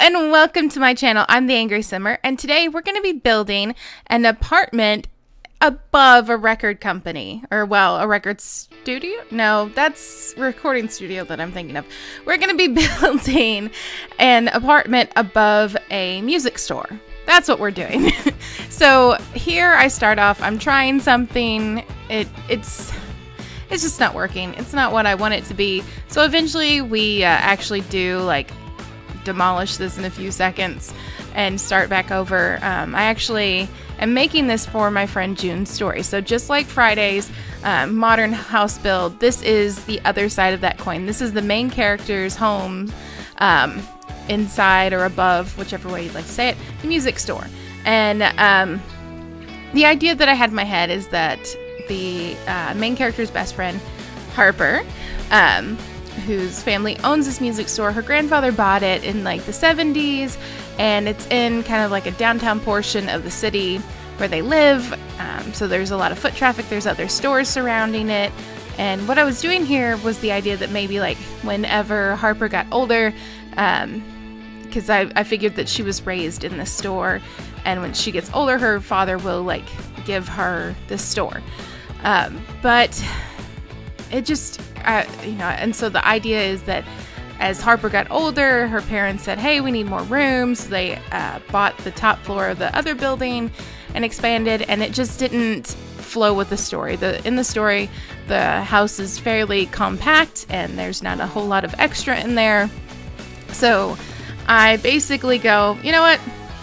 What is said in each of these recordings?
and welcome to my channel. I'm the Angry Simmer, and today we're going to be building an apartment above a record company, or well, a record studio? No, that's a recording studio that I'm thinking of. We're going to be building an apartment above a music store. That's what we're doing. So here I start off, I'm trying something, it's just not working. It's not what I want it to be. So eventually we actually do like demolish this in a few seconds and start back over. I actually am making this for my friend June's story. So just like Friday's modern house build, this is the other side of that coin. This is the main character's home, inside or above, whichever way you'd like to say it, the music store. And the idea that I had in my head is that the main character's best friend, Harper, whose family owns this music store. Her grandfather bought it in like the 70s, and it's in kind of like a downtown portion of the city where they live. So there's a lot of foot traffic. There's other stores surrounding it. And what I was doing here was the idea that maybe like whenever Harper got older, because I figured that she was raised in this store, and when she gets older, her father will like give her this store. But it just, and so the idea is that as Harper got older, her parents said, hey, we need more rooms. They bought the top floor of the other building and expanded, and it just didn't flow with the story. In the story, the house is fairly compact, and there's not a whole lot of extra in there. So I basically go, you know what,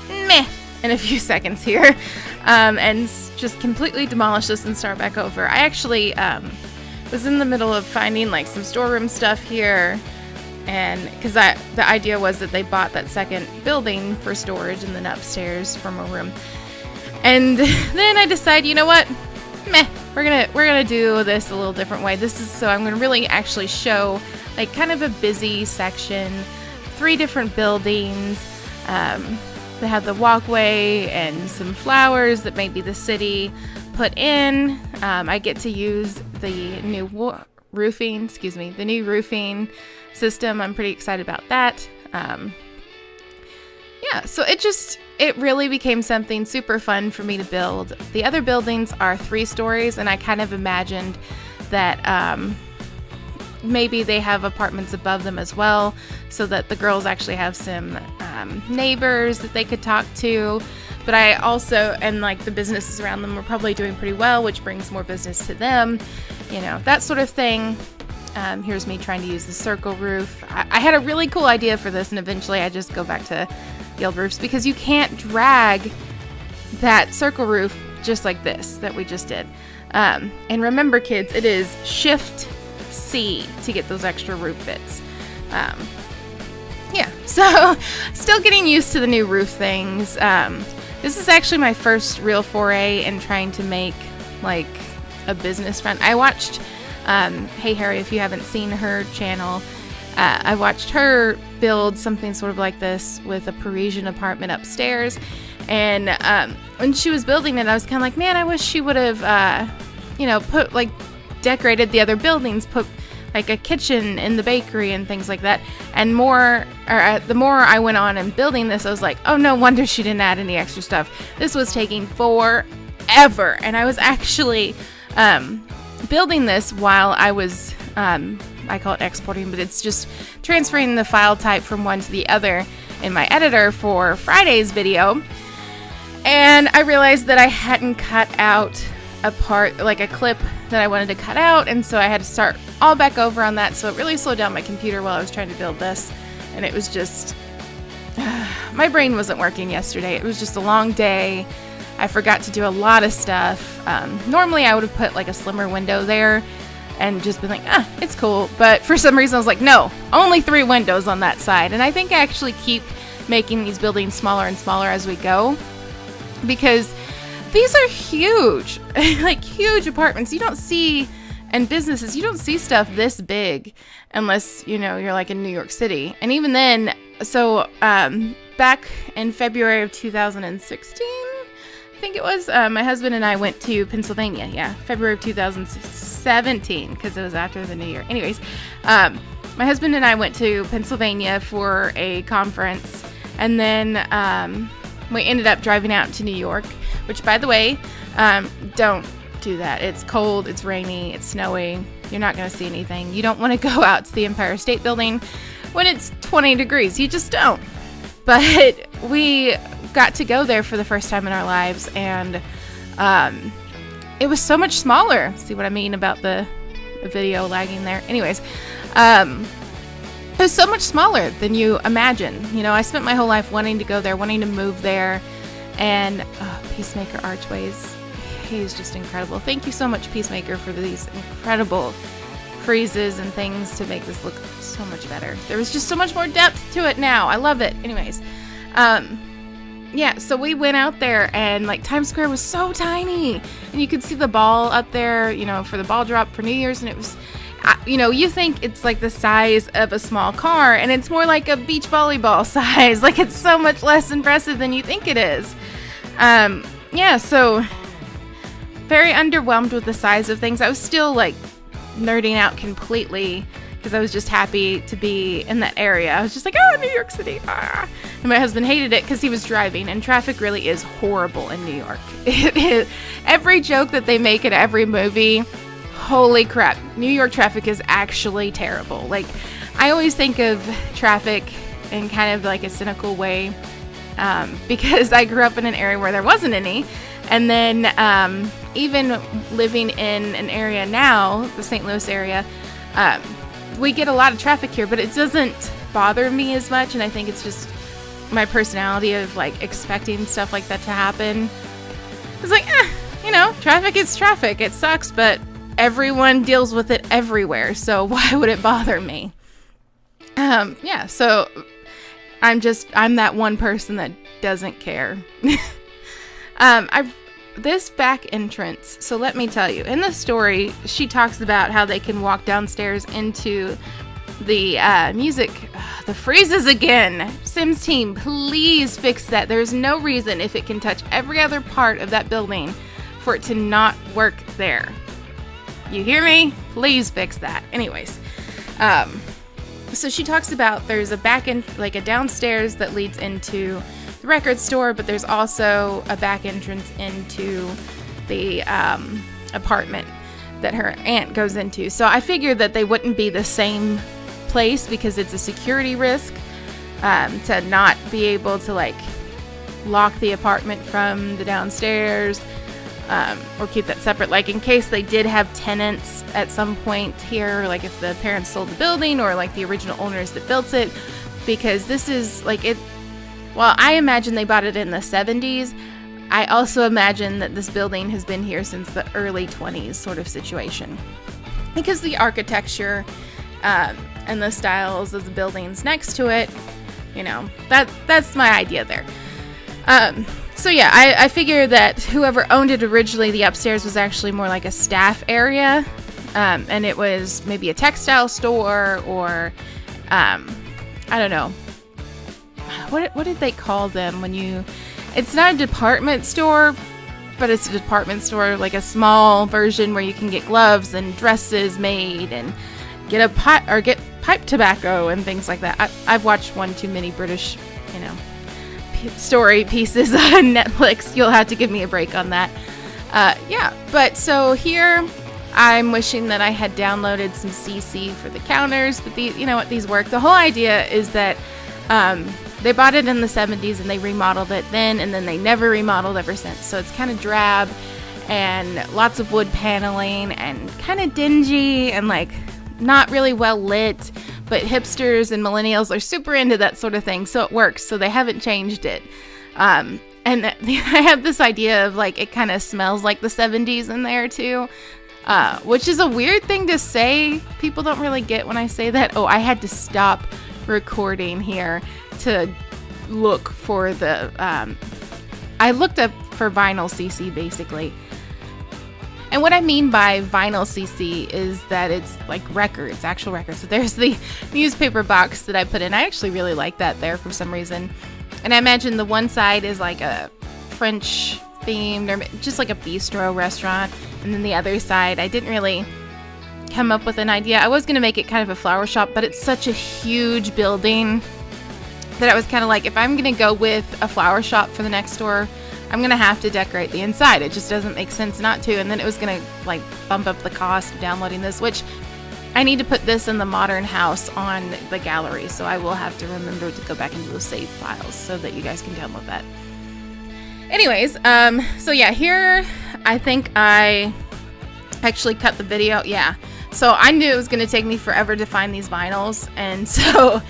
meh, in a few seconds here, and just completely demolish this and start back over. I actually was in the middle of finding like some storeroom stuff here, and because the idea was that they bought that second building for storage and then upstairs for more room. And then I decide, you know what, meh, we're gonna do this a little different way. So I'm gonna really actually show like kind of a busy section, 3 different buildings. They have the walkway and some flowers that maybe the city put in. I get to use the new roofing system. I'm pretty excited about that. Yeah, so it really became something super fun for me to build. The other buildings are 3 stories, and I kind of imagined that maybe they have apartments above them as well, so that the girls actually have some neighbors that they could talk to. But I also, and like the businesses around them are probably doing pretty well, which brings more business to them, that sort of thing. Here's me trying to use the circle roof. I had a really cool idea for this, and eventually I just go back to the old roofs because you can't drag that circle roof just like this that we just did. And remember, kids, it is Shift C to get those extra roof bits. Yeah, so still getting used to the new roof things. This is actually my first real foray in trying to make like a business front. I watched Hey Harry, if you haven't seen her channel, I watched her build something sort of like this with a Parisian apartment upstairs. And when she was building it, I was kind of like, man, I wish she would have put like decorated the other buildings, put like a kitchen in the bakery and things like that. And the more I went on and building this, I was like, oh, no wonder she didn't add any extra stuff. This was taking forever. And I was actually building this while I was, I call it exporting, but it's just transferring the file type from one to the other in my editor for Friday's video. And I realized that I hadn't cut out a part, like a clip that I wanted to cut out, and so I had to start all back over on that. So it really slowed down my computer while I was trying to build this, and it was just my brain wasn't working yesterday. It was just a long day. I forgot to do a lot of stuff. Normally I would have put like a slimmer window there and just been like, it's cool, but for some reason I was like, no, only 3 windows on that side. And I think I actually keep making these buildings smaller and smaller as we go, because these are huge, like huge apartments. You don't see, and businesses, you don't see stuff this big unless, you're like in New York City. And even then, so back in February of 2016, I think it was, my husband and I went to Pennsylvania. Yeah, February of 2017, because it was after the New Year. Anyways, my husband and I went to Pennsylvania for a conference, And then we ended up driving out to New York, which, by the way, don't do that. It's cold, it's rainy, it's snowy. You're not going to see anything. You don't want to go out to the Empire State Building when it's 20 degrees. You just don't. But we got to go there for the first time in our lives, and it was so much smaller. See what I mean about the video lagging there? Anyways, it was so much smaller than you imagine. You know, I spent my whole life wanting to go there, wanting to move there, and Peacemaker Archways, he's just incredible. Thank you so much, Peacemaker, for these incredible freezes and things to make this look so much better. There was just so much more depth to it now. I love it. Anyways, yeah, so we went out there, and like Times Square was so tiny, and you could see the ball up there, you know, for the ball drop for New Year's, and it was, you know, you think it's like the size of a small car, and it's more like a beach volleyball size. Like, it's so much less impressive than you think it is. Yeah, so very underwhelmed with the size of things. I was still like nerding out completely because I was just happy to be in that area. I was just like, oh, New York City. Ah. And my husband hated it because he was driving, and traffic really is horrible in New York. It is. Every joke that they make in every movie, holy crap, New York traffic is actually terrible. Like, I always think of traffic in kind of like a cynical way, because I grew up in an area where there wasn't any. And then even living in an area now, the St. Louis area, we get a lot of traffic here, but it doesn't bother me as much. And I think it's just my personality of like expecting stuff like that to happen. It's like, you know, traffic is traffic. It sucks, but everyone deals with it everywhere. So why would it bother me? Yeah, so I'm that one person that doesn't care. This back entrance, so let me tell you, in the story, she talks about how they can walk downstairs into the music. The freezes again. Sims team, please fix that. There's no reason, if it can touch every other part of that building, for it to not work there. You hear me? Please fix that. Anyways, so she talks about there's a back end, like a downstairs that leads into the record store, but there's also a back entrance into the apartment that her aunt goes into. So I figured that they wouldn't be the same place because it's a security risk to not be able to like lock the apartment from the downstairs, or keep that separate, like in case they did have tenants at some point here, like if the parents sold the building or like the original owners that built it, because this is like it. Well, I imagine they bought it in the 70s. I also imagine that this building has been here since the early 20s sort of situation, because the architecture and the styles of the buildings next to it, you know, that's my idea there. So yeah, I figure that whoever owned it originally, the upstairs was actually more like a staff area, and it was maybe a textile store or I don't know. What did they call them when you... It's not a department store, but it's a department store, like a small version where you can get gloves and dresses made and get get pipe tobacco and things like that. I've watched one too many British, you know, story pieces on Netflix. You'll have to give me a break on that. Yeah, but so here I'm wishing that I had downloaded some CC for the counters, but you know what, these work. The whole idea is that they bought it in the 70s and they remodeled it then, and then they never remodeled ever since. So it's kind of drab and lots of wood paneling and kind of dingy and like not really well lit, but hipsters and millennials are super into that sort of thing. So it works. So they haven't changed it. And I have this idea of like, it kind of smells like the 70s in there too, which is a weird thing to say. People don't really get when I say that. Oh, I had to stop recording here to look for the I looked up for vinyl CC basically, and what I mean by vinyl CC is that it's like records, actual records. So there's the newspaper box that I put in. I actually really like that there for some reason, and I imagine the one side is like a French themed or just like a bistro restaurant, and then the other side I didn't really come up with an idea. I was gonna make it kind of a flower shop, but it's such a huge building that I was kind of like, if I'm going to go with a flower shop for the next door, I'm going to have to decorate the inside. It just doesn't make sense not to. And then it was going to like bump up the cost of downloading this, which I need to put this in the modern house on the gallery. So I will have to remember to go back into those save files so that you guys can download that. Anyways, so yeah, here I think I actually cut the video. Yeah. So I knew it was going to take me forever to find these vinyls. And so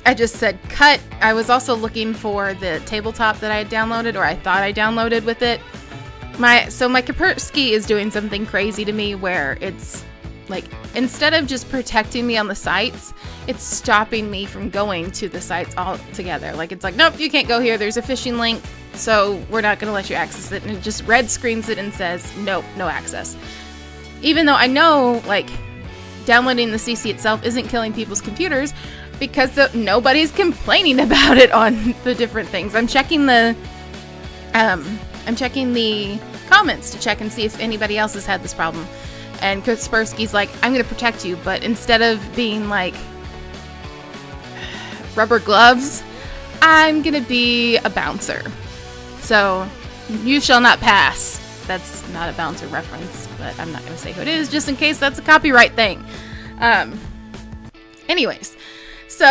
I just said cut. I was also looking for the tabletop that I had downloaded, or I thought I downloaded with it. My Kaspersky is doing something crazy to me where it's like, instead of just protecting me on the sites, it's stopping me from going to the sites altogether. Like, it's like, nope, you can't go here. There's a phishing link, so we're not going to let you access it. And it just red screens it and says, nope, no access. Even though I know, like, downloading the CC itself isn't killing people's computers, because nobody's complaining about it on the different things. I'm checking the comments to check and see if anybody else has had this problem. And Kaspersky's like, I'm going to protect you, but instead of being like rubber gloves, I'm going to be a bouncer. So you shall not pass. That's not a bouncer reference, but I'm not going to say who it is just in case that's a copyright thing. Anyways. So,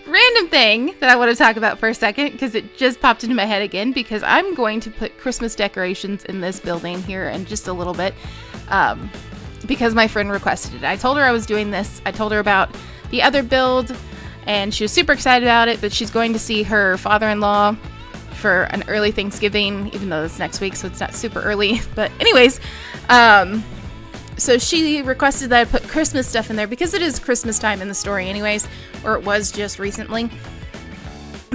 random thing that I want to talk about for a second, because it just popped into my head again, because I'm going to put Christmas decorations in this building here in just a little bit, because my friend requested it. I told her I was doing this. I told her about the other build, and she was super excited about it, but she's going to see her father-in-law for an early Thanksgiving, even though it's next week, so it's not super early. But anyways, so she requested that I put Christmas stuff in there because it is Christmas time in the story anyways, or it was just recently.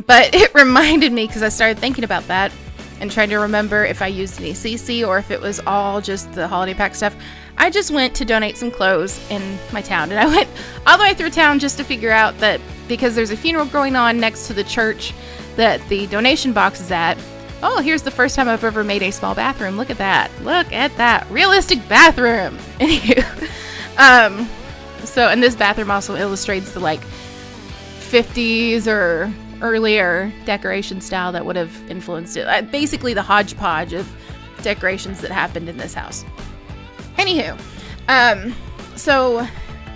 But it reminded me, because I started thinking about that and trying to remember if I used any CC or if it was all just the holiday pack stuff. I just went to donate some clothes in my town, and I went all the way through town just to figure out that because there's a funeral going on next to the church that the donation box is at. Oh, here's the first time I've ever made a small bathroom. Look at that. Look at that. Realistic bathroom. Anywho. And this bathroom also illustrates the, like, 50s or earlier decoration style that would have influenced it. Basically the hodgepodge of decorations that happened in this house. Anywho. So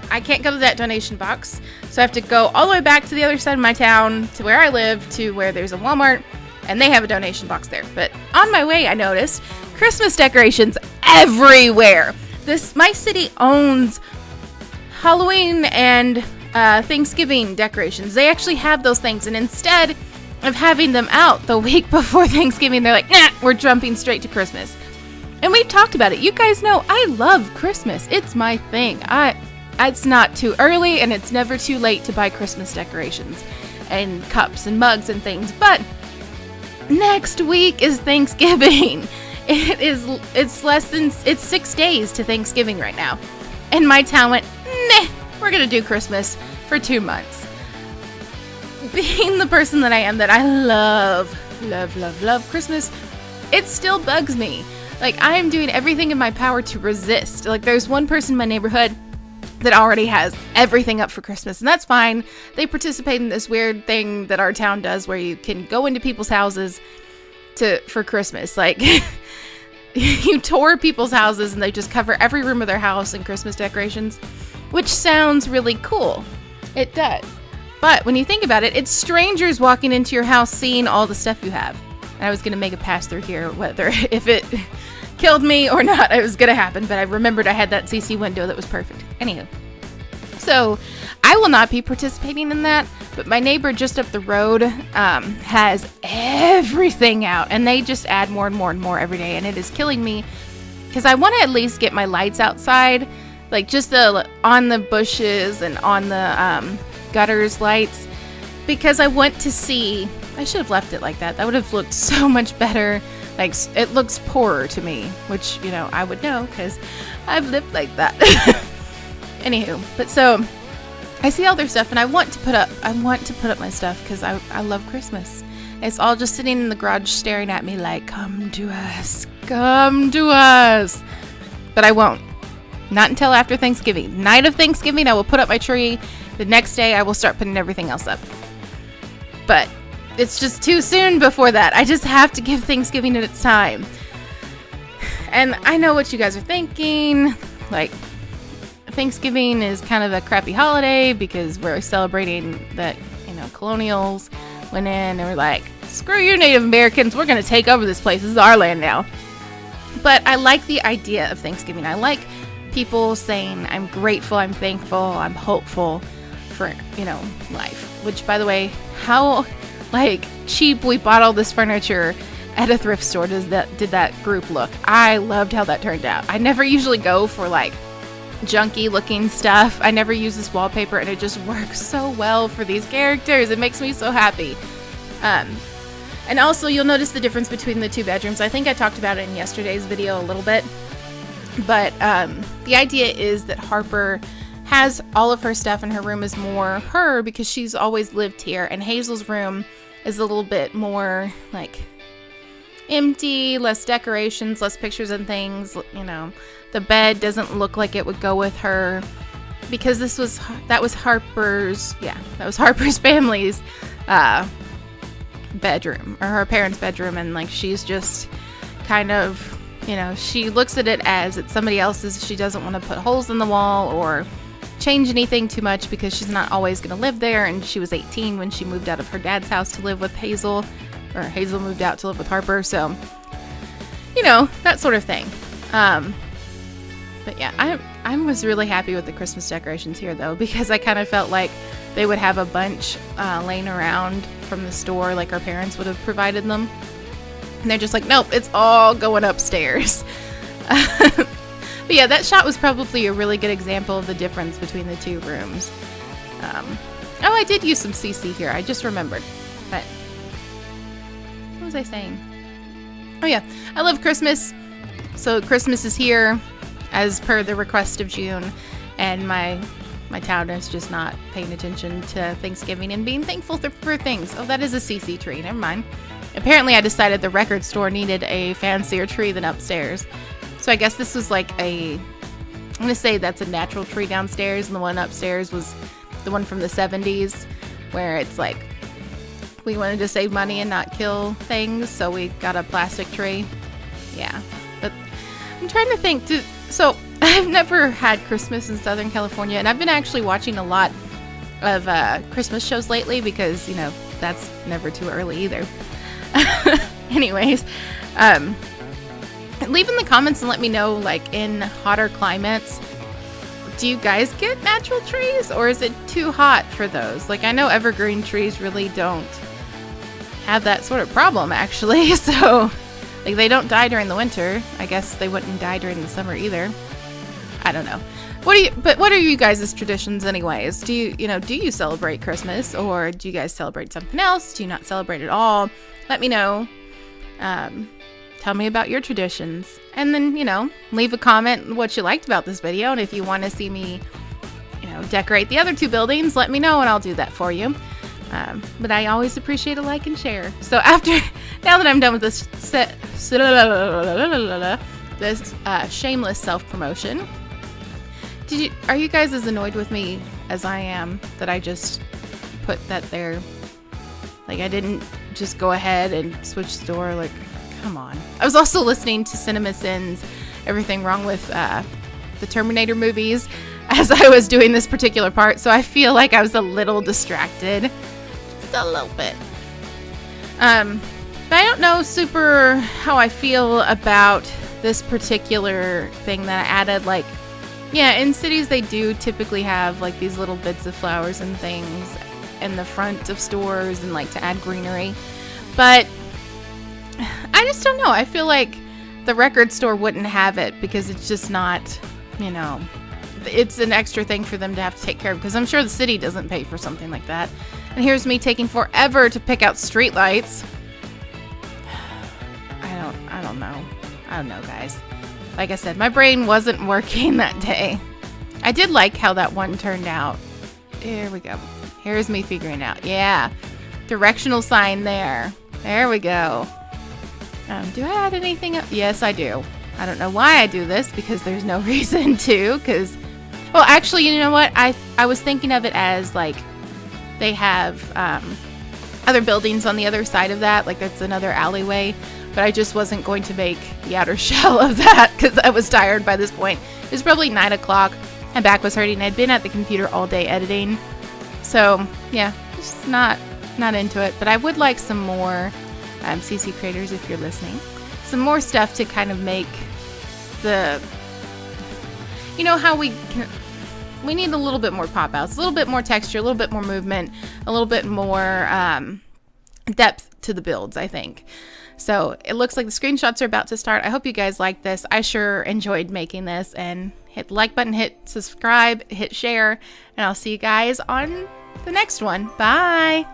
I can't go to that donation box. So I have to go all the way back to the other side of my town to where I live, to where there's a Walmart. And they have a donation box there. But on my way, I noticed Christmas decorations everywhere. My city owns Halloween and Thanksgiving decorations. They actually have those things. And instead of having them out the week before Thanksgiving, they're like, nah, we're jumping straight to Christmas. And we've talked about it. You guys know I love Christmas. It's my thing. It's not too early, and it's never too late to buy Christmas decorations and cups and mugs and things. But next week is Thanksgiving. It's 6 days to Thanksgiving right now. And my town went, meh, we're going to do Christmas for 2 months. Being the person that I am, that I love Christmas, it still bugs me. Like, I am doing everything in my power to resist. Like, there's one person in my neighborhood that already has everything up for Christmas, and that's fine. They participate in this weird thing that our town does where you can go into people's houses for Christmas. Like, you tour people's houses and they just cover every room of their house in Christmas decorations, which sounds really cool. It does. But when you think about it, it's strangers walking into your house seeing all the stuff you have. And I was going to make a pass through here, whether if it killed me or not, it was going to happen. But I remembered I had that CC window that was perfect. Anywho. So I will not be participating in that. But my neighbor just up the road has everything out. And they just add more and more and more every day. And it is killing me. Because I want to at least get my lights outside. Like just on the bushes and on the gutters lights. Because I want to see... I should have left it like that. That would have looked so much better. Like, it looks poorer to me, which, you know, I would know because I've lived like that. Anywho, but so I see all their stuff and I want to put up my stuff because I love Christmas. It's all just sitting in the garage staring at me like, come to us. But I won't. Not until after Thanksgiving. Night of Thanksgiving, I will put up my tree. The next day, I will start putting everything else up. but it's just too soon before that. I just have to give Thanksgiving its time. And I know what you guys are thinking. Like, Thanksgiving is kind of a crappy holiday because we're celebrating that, colonials went in and were like, screw you Native Americans, we're going to take over this place. This is our land now. But I like the idea of Thanksgiving. I like people saying, I'm grateful, I'm thankful, I'm hopeful for, life. Which, by the way, how, cheap we bought all this furniture at a thrift store did that group look. I loved how that turned out. I never usually go for, junky looking stuff. I never use this wallpaper, and it just works so well for these characters. It makes me so happy. And also, you'll notice the difference between the two bedrooms. I think I talked about it in yesterday's video a little bit. But the idea is that Harper has all of her stuff, and her room is more her because she's always lived here. And Hazel's room is a little bit more, empty, less decorations, less pictures and things, The bed doesn't look like it would go with her because that was Harper's family's bedroom, or her parents' bedroom, and she's just kind of, she looks at it as it's somebody else's. She doesn't want to put holes in the wall or change anything too much because she's not always going to live there, and she was 18 when she moved out of her dad's house to live with Hazel, or Hazel moved out to live with Harper, so that sort of thing. But yeah, I was really happy with the Christmas decorations here, though, because I kind of felt like they would have a bunch laying around from the store, like our parents would have provided them. And they're just like, nope, it's all going upstairs. But yeah, that shot was probably a really good example of the difference between the two rooms. I did use some CC here. I just remembered. But what was I saying? Oh yeah, I love Christmas. So Christmas is here, as per the request of June, and my town is just not paying attention to Thanksgiving and being thankful for things. Oh, that is a CC tree. Never mind. Apparently, I decided the record store needed a fancier tree than upstairs. So I guess this was I'm going to say that's a natural tree downstairs, and the one upstairs was the one from the 70s, where it's we wanted to save money and not kill things, so we got a plastic tree. Yeah. But I'm trying to think, so I've never had Christmas in Southern California, and I've been actually watching a lot of Christmas shows lately because, that's never too early either. Anyways, leave in the comments and let me know, in hotter climates, do you guys get natural trees, or is it too hot for those? I know evergreen trees really don't have that sort of problem, actually, so... they don't die during the winter. I guess they wouldn't die during the summer either. I don't know. What are you guys' traditions anyways? Do you celebrate Christmas, or do you guys celebrate something else? Do you not celebrate at all? Let me know. Tell me about your traditions. And then, leave a comment what you liked about this video. And if you want to see me, decorate the other two buildings, let me know and I'll do that for you. But I always appreciate a like and share. So now that I'm done with this shameless self-promotion, are you guys as annoyed with me as I am that I just put that there? I didn't just go ahead and switch the door. Come on. I was also listening to Cinema Sins, Everything Wrong with the Terminator movies, as I was doing this particular part, so I feel like I was a little distracted. A little bit. But I don't know super how I feel about this particular thing that I added. In cities they do typically have these little bits of flowers and things in the front of stores and to add greenery. But I just don't know. I feel like the record store wouldn't have it because it's just not, it's an extra thing for them to have to take care of, because I'm sure the city doesn't pay for something like that. And here's me taking forever to pick out streetlights. I don't know, guys. Like I said, my brain wasn't working that day. I did like how that one turned out. Here we go. Here's me figuring out. Yeah. Directional sign there. There we go. Do I add anything up? Yes, I do. I don't know why I do this, because there's no reason to, well, actually, you know what? I was thinking of it as they have other buildings on the other side of that. Like that's another alleyway. But I just wasn't going to make the outer shell of that because I was tired by this point. It was probably 9 o'clock. My back was hurting. I'd been at the computer all day editing. So yeah, just not into it. But I would like some more CC creators, if you're listening, some more stuff to kind of make the, you know how we need a little bit more pop outs, a little bit more texture, a little bit more movement, a little bit more depth to the builds, I think. So it looks like the screenshots are about to start. I hope you guys like this. I sure enjoyed making this. And hit the like button, hit subscribe, hit share, and I'll see you guys on the next one. Bye.